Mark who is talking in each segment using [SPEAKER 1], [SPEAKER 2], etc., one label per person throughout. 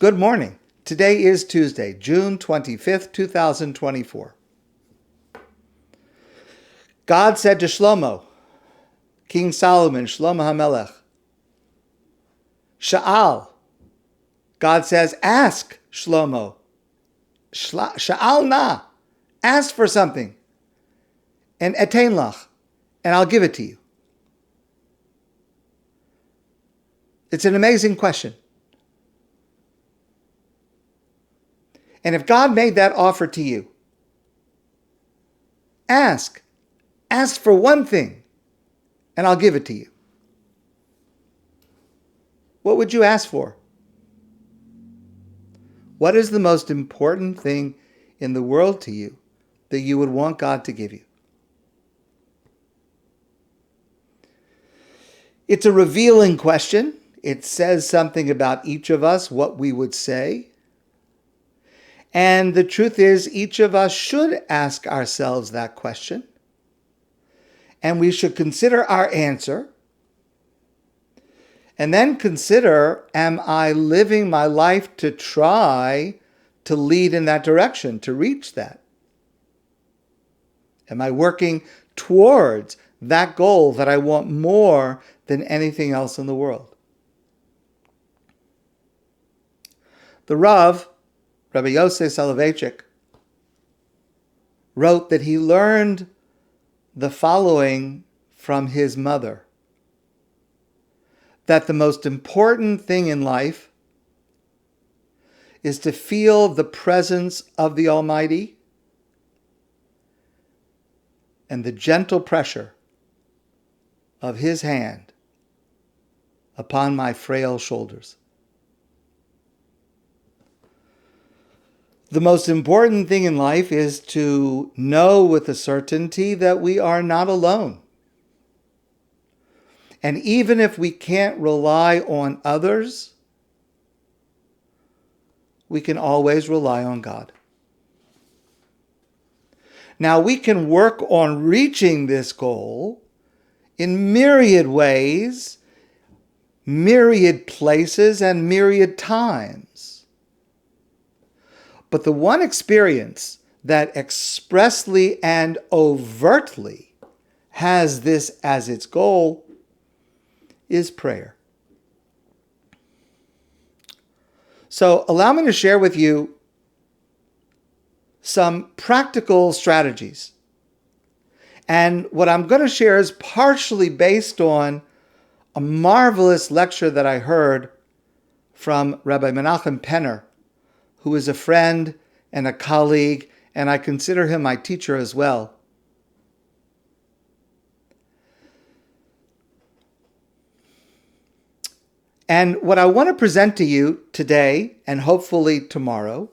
[SPEAKER 1] Good morning. Today is Tuesday, June 25th, 2024. God said to Shlomo, King Solomon, Shlomo HaMelech, Sha'al. God says, ask, Shlomo. Sha'al na. Ask for something. And etein lach. And I'll give it to you. It's an amazing question. And if God made that offer to you, ask. Ask for one thing, and I'll give it to you. What would you ask for? What is the most important thing in the world to you that you would want God to give you? It's a revealing question. It says something about each of us, what we would say. And the truth is, each of us should ask ourselves that question. And we should consider our answer. And then consider, am I living my life to try to lead in that direction, to reach that? Am I working towards that goal that I want more than anything else in the world? The Rav, Rabbi Yosef Soloveitchik, wrote that he learned the following from his mother, that the most important thing in life is to feel the presence of the Almighty and the gentle pressure of His hand upon my frail shoulders. The most important thing in life is to know with a certainty that we are not alone. And even if we can't rely on others, we can always rely on God. Now, we can work on reaching this goal in myriad ways, myriad places, and myriad times. But the one experience that expressly and overtly has this as its goal is prayer. So allow me to share with you some practical strategies. And what I'm going to share is partially based on a marvelous lecture that I heard from Rabbi Marc Penner, who is a friend and a colleague, and I consider him my teacher as well. And what I want to present to you today, and hopefully tomorrow,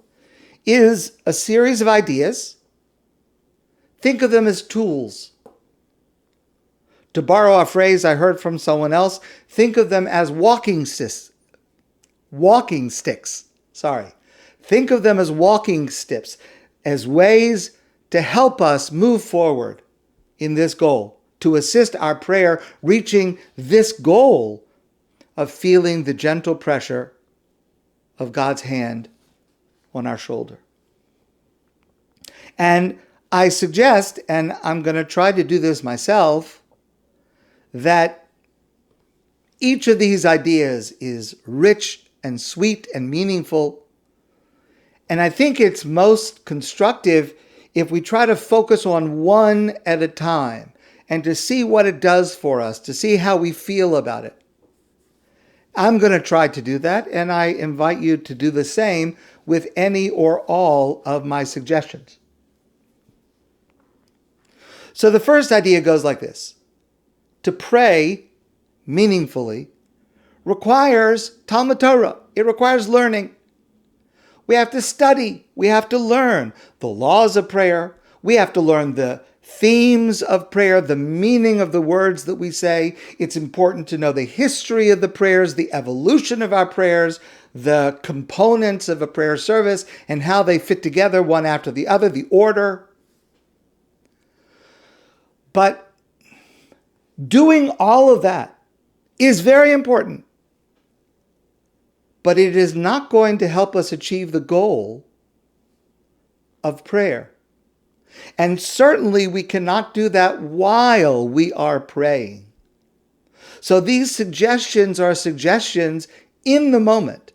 [SPEAKER 1] is a series of ideas. Think of them as tools. To borrow a phrase I heard from someone else, think of them as walking sticks. Think of them as walking sticks, as ways to help us move forward in this goal, to assist our prayer reaching this goal of feeling the gentle pressure of God's hand on our shoulder. And I suggest, and I'm going to try to do this myself, that each of these ideas is rich and sweet and meaningful. And I think it's most constructive if we try to focus on one at a time and to see what it does for us, to see how we feel about it. I'm going to try to do that, and I invite you to do the same with any or all of my suggestions. So the first idea goes like this. To pray meaningfully requires Talmud Torah. It requires learning. We have to study. We have to learn the laws of prayer. We have to learn the themes of prayer, the meaning of the words that we say. It's important to know the history of the prayers, the evolution of our prayers, the components of a prayer service, and how they fit together one after the other, the order. But doing all of that is very important. but it is not going to help us achieve the goal of prayer. And certainly we cannot do that while we are praying. So these suggestions are suggestions in the moment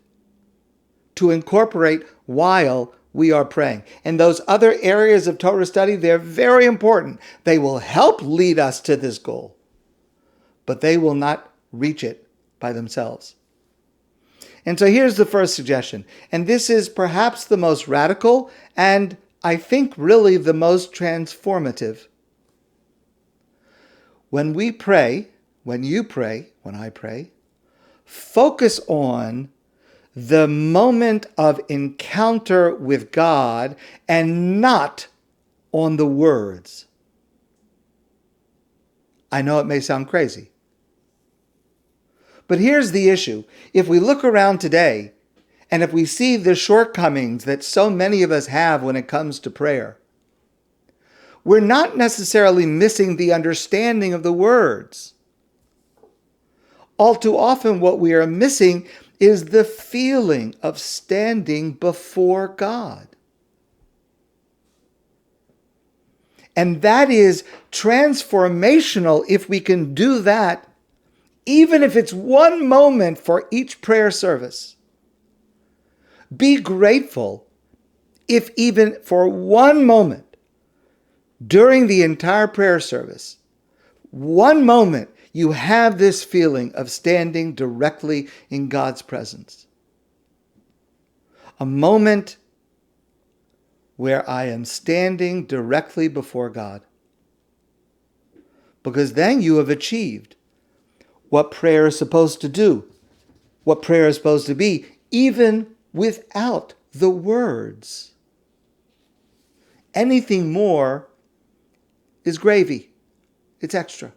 [SPEAKER 1] to incorporate while we are praying. And those other areas of Torah study, they're very important. They will help lead us to this goal, but they will not reach it by themselves. And so here's the first suggestion. And this is perhaps the most radical and I think really the most transformative. When we pray, when you pray, when I pray, focus on the moment of encounter with God and not on the words. I know it may sound crazy, but here's the issue. If we look around today and if we see the shortcomings that so many of us have when it comes to prayer, we're not necessarily missing the understanding of the words. All too often what we are missing is the feeling of standing before God. And that is transformational if we can do that, even if it's one moment for each prayer service. Be grateful if even for one moment during the entire prayer service, one moment you have this feeling of standing directly in God's presence. A moment where I am standing directly before God. Because then you have achieved what prayer is supposed to do, what prayer is supposed to be, even without the words. Anything more is gravy. It's extra.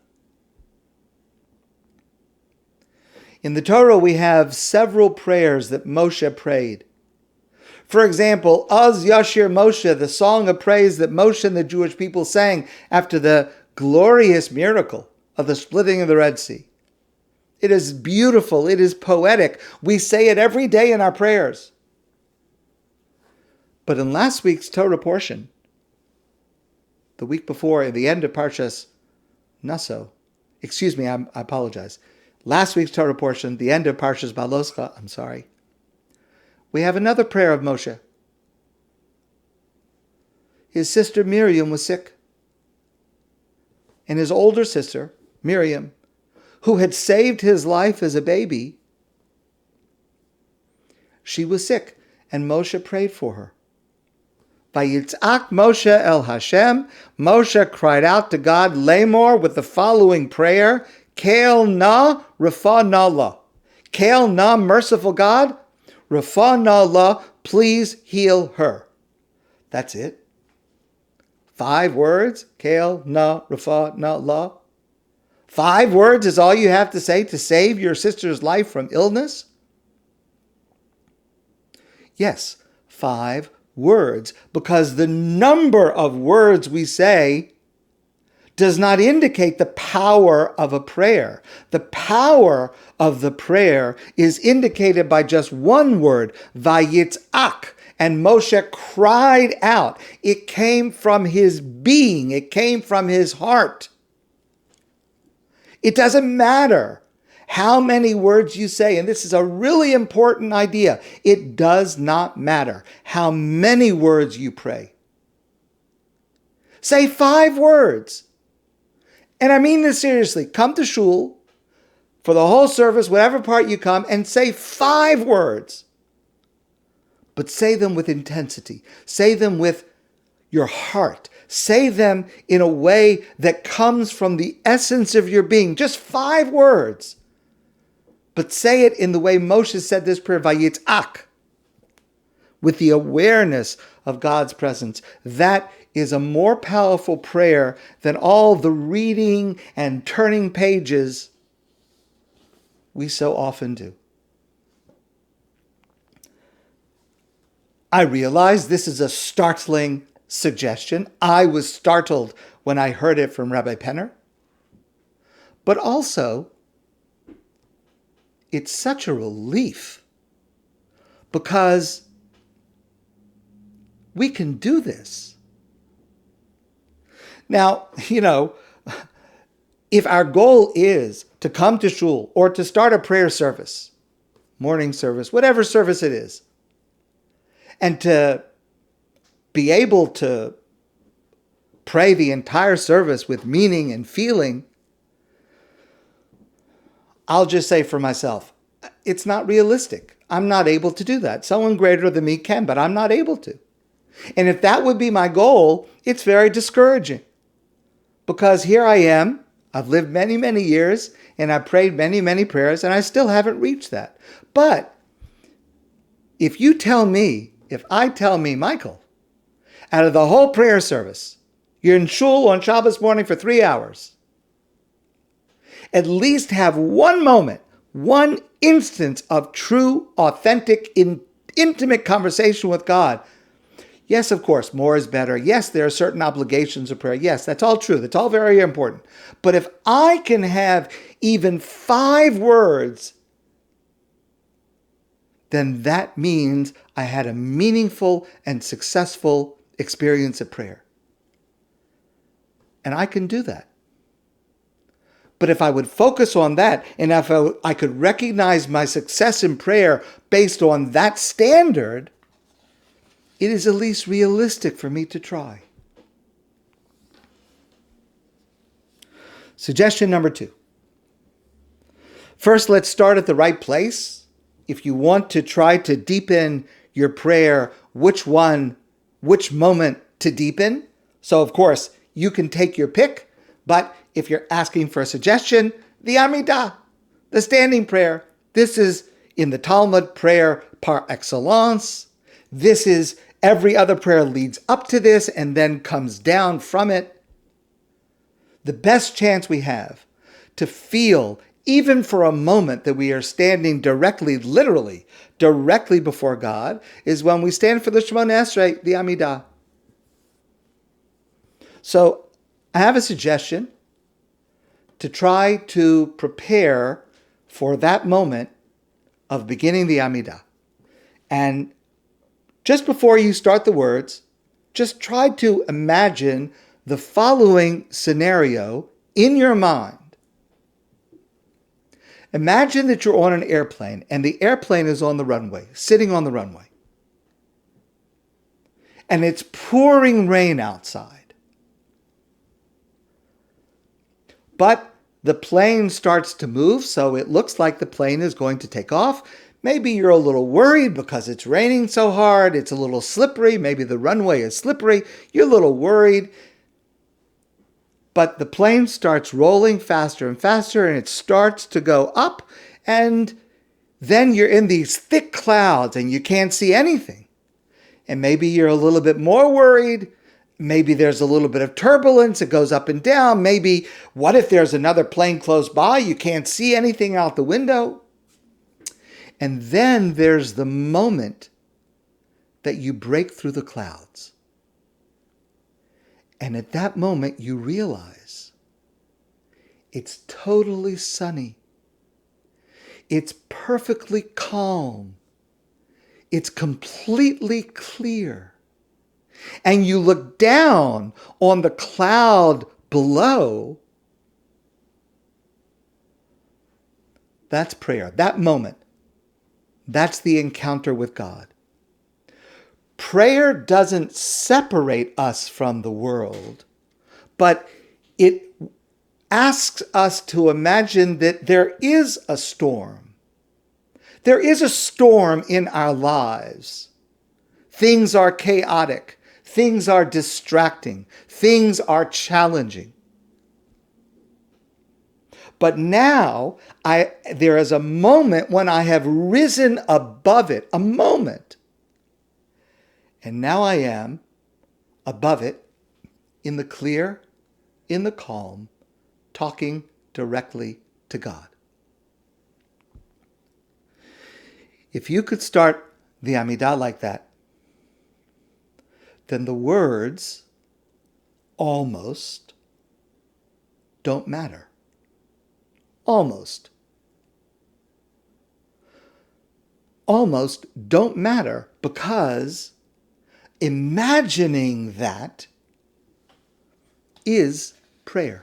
[SPEAKER 1] In the Torah, we have several prayers that Moshe prayed. For example, Az Yashir Moshe, the song of praise that Moshe and the Jewish people sang after the glorious miracle of the splitting of the Red Sea. It is beautiful. It is poetic. We say it every day in our prayers. But in last week's Torah portion, the week before, at the end of Parshas Naso, I apologize. Last week's Torah portion, the end of Parshas Baloscha, we have another prayer of Moshe. His sister Miriam was sick. And his older sister, Miriam, who had saved his life as a baby, she was sick, and Moshe prayed for her. Vayitzak Moshe el Hashem, Moshe cried out to God, Lamor, with the following prayer, Kael na, Rafa na la. Kael na, merciful God, Rafa na la, please heal her. That's it. 5 words, Kael na, Rafa na la. 5 words is all you have to say to save your sister's life from illness? Yes, 5 words, because the number of words we say does not indicate the power of a prayer. The power of the prayer is indicated by just one word, Vayitzak. And Moshe cried out. It came from his being. It came from his heart. It doesn't matter how many words you say, and this is a really important idea. It does not matter how many words you pray. Say 5 words. And I mean this seriously. Come to shul for the whole service, whatever part you come, and say 5 words. But say them with intensity. Say them with your heart. Say them in a way that comes from the essence of your being. Just 5 words. But say it in the way Moshe said this prayer, Vayitzak, with the awareness of God's presence. That is a more powerful prayer than all the reading and turning pages we so often do. I realize this is a startling suggestion. I was startled when I heard it from Rabbi Penner. But also, it's such a relief because we can do this. Now, if our goal is to come to shul or to start a prayer service, morning service, whatever service it is, and to be able to pray the entire service with meaning and feeling, I'll just say for myself, it's not realistic. I'm not able to do that. Someone greater than me can, but I'm not able to. And if that would be my goal, it's very discouraging. Because here I am, I've lived many, many years, and I've prayed many, many prayers, and I still haven't reached that. But if I tell me, Michael, out of the whole prayer service, you're in shul on Shabbos morning for 3 hours, at least have one moment, one instance of true, authentic, intimate conversation with God. Yes, of course, more is better. Yes, there are certain obligations of prayer. Yes, that's all true. That's all very important. But if I can have even 5 words, then that means I had a meaningful and successful experience of prayer. And I can do that. But if I would focus on that, and if I could recognize my success in prayer based on that standard, it is at least realistic for me to try. Suggestion number 2. First, let's start at the right place. If you want to try to deepen your prayer, which moment to deepen? So, of course, you can take your pick, but if you're asking for a suggestion, the Amidah, the standing prayer. This is in the Talmud prayer par excellence. This is every other prayer leads up to this and then comes down from it. The best chance we have to feel, even for a moment, that we are standing directly, literally, directly before God is when we stand for the Shemona Esrei, the Amidah. So I have a suggestion to try to prepare for that moment of beginning the Amidah. And just before you start the words, just try to imagine the following scenario in your mind. Imagine that you're on an airplane and the airplane is on the runway, sitting on the runway. And it's pouring rain outside. But the plane starts to move, so it looks like the plane is going to take off. Maybe you're a little worried because it's raining so hard. It's a little slippery. Maybe the runway is slippery. You're a little worried. But the plane starts rolling faster and faster, and it starts to go up. And then you're in these thick clouds, and you can't see anything. And maybe you're a little bit more worried. Maybe there's a little bit of turbulence. It goes up and down. Maybe, what if there's another plane close by? You can't see anything out the window. And then there's the moment that you break through the clouds. And at that moment, you realize it's totally sunny. It's perfectly calm. It's completely clear. And you look down on the cloud below. That's prayer. That moment. That's the encounter with God. Prayer doesn't separate us from the world, but it asks us to imagine that there is a storm. There is a storm in our lives. Things are chaotic. Things are distracting. Things are challenging. But now, there is a moment when I have risen above it, a moment. And now I am above it, in the clear, in the calm, talking directly to God. If you could start the Amidah like that, then the words almost don't matter. Almost. almost don't matter, because imagining that is prayer.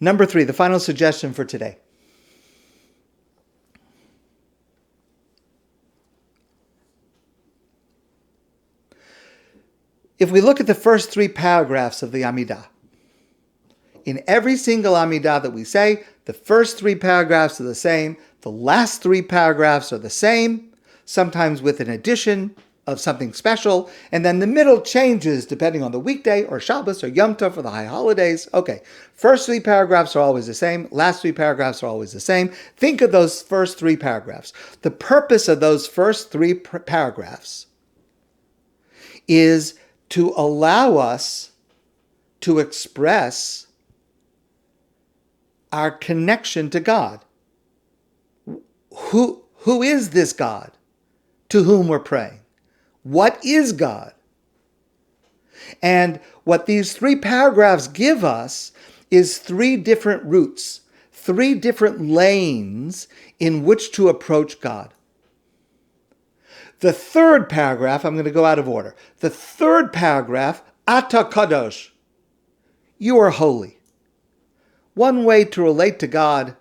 [SPEAKER 1] Number 3, the final suggestion for today. If we look at the first 3 paragraphs of the Amidah, in every single Amidah that we say, the first 3 paragraphs are the same, the last 3 paragraphs are the same, sometimes with an addition of something special, and then the middle changes depending on the weekday or Shabbos or Yom Tov for the high holidays. Okay, first 3 paragraphs are always the same, last 3 paragraphs are always the same. Think of those first 3 paragraphs. The purpose of those first 3 paragraphs is to allow us to express our connection to God. Who is this God to whom we're praying? What is God? And what these 3 paragraphs give us is 3 different routes, 3 different lanes in which to approach God. The 3rd paragraph, I'm going to go out of order. The 3rd paragraph, Ata Kadosh, you are holy. One way to relate to God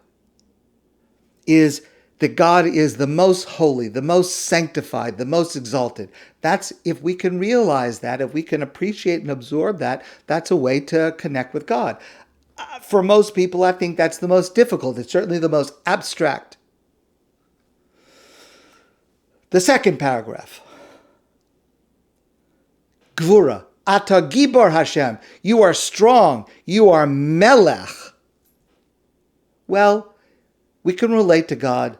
[SPEAKER 1] is that God is the most holy, the most sanctified, the most exalted. That's, if we can realize that, if we can appreciate and absorb that, that's a way to connect with God. For most people, I think that's the most difficult. It's certainly the most abstract. The 2nd paragraph, Gvura, Ata Gibor Hashem, you are strong, you are Melech. Well, we can relate to God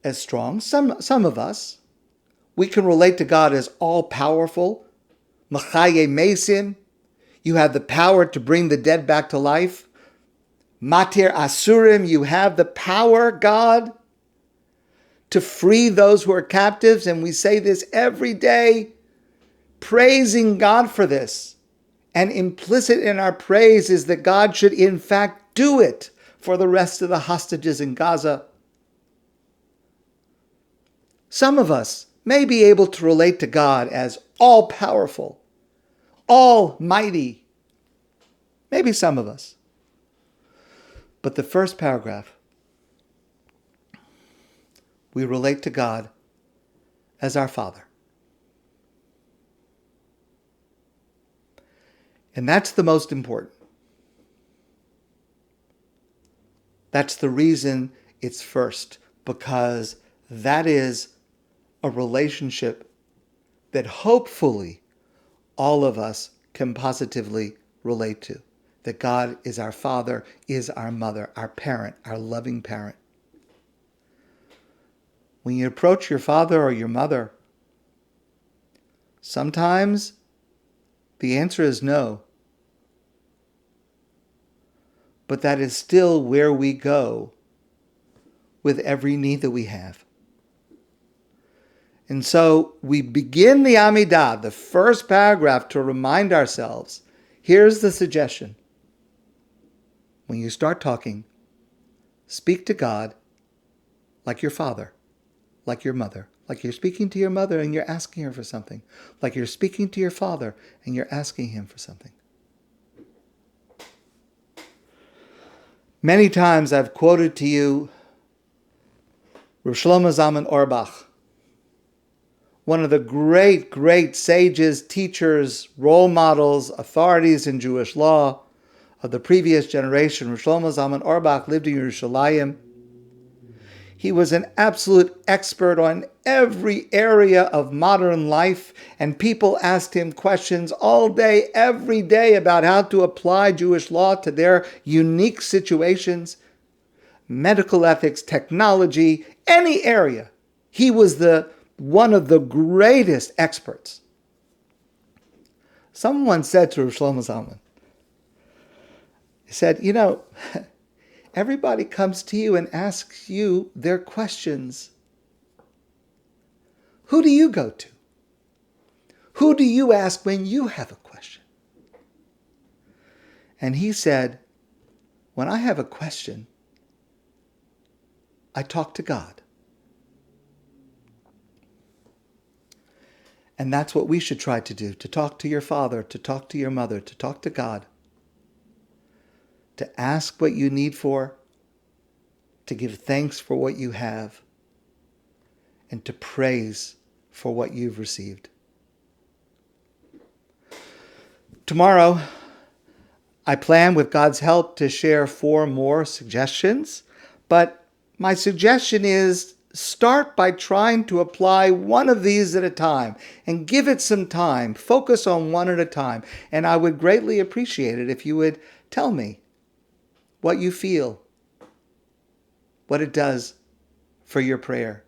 [SPEAKER 1] as strong, some of us. We can relate to God as all-powerful, Machaye Mesim, you have the power to bring the dead back to life. Matir Asurim, you have the power, God, to free those who are captives, and we say this every day, praising God for this. And implicit in our praise is that God should in fact do it for the rest of the hostages in Gaza. Some of us may be able to relate to God as all-powerful, almighty. Maybe some of us. But the first paragraph, we relate to God as our Father. And that's the most important. That's the reason it's first, because that is a relationship that hopefully all of us can positively relate to. That God is our Father, is our mother, our parent, our loving parent. When you approach your father or your mother, sometimes the answer is no. But that is still where we go with every need that we have. And so we begin the Amidah, the first paragraph, to remind ourselves, here's the suggestion. When you start talking, speak to God like your father, like your mother, like you're speaking to your mother and you're asking her for something, like you're speaking to your father and you're asking him for something. Many times I've quoted to you Rav Shlomo Zalman Auerbach, one of the great, great sages, teachers, role models, authorities in Jewish law of the previous generation. Rav Shlomo Zalman Auerbach lived in Yerushalayim. He was an absolute expert on every area of modern life, and people asked him questions all day, every day, about how to apply Jewish law to their unique situations, medical ethics, technology, any area. He was one of the greatest experts. Someone said to Rav Shlomo Zalman, he said, everybody comes to you and asks you their questions. Who do you go to? Who do you ask when you have a question? And he said, when I have a question, I talk to God. And that's what we should try to do, to talk to your father, to talk to your mother, to talk to God, to ask what you need for, to give thanks for what you have, and to praise for what you've received. Tomorrow, I plan, with God's help, to share 4 more suggestions, but my suggestion is start by trying to apply one of these at a time and give it some time. Focus on one at a time. And I would greatly appreciate it if you would tell me what you feel, what it does for your prayer,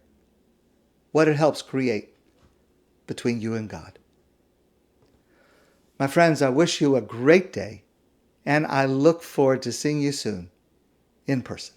[SPEAKER 1] what it helps create between you and God. My friends, I wish you a great day, and I look forward to seeing you soon in person.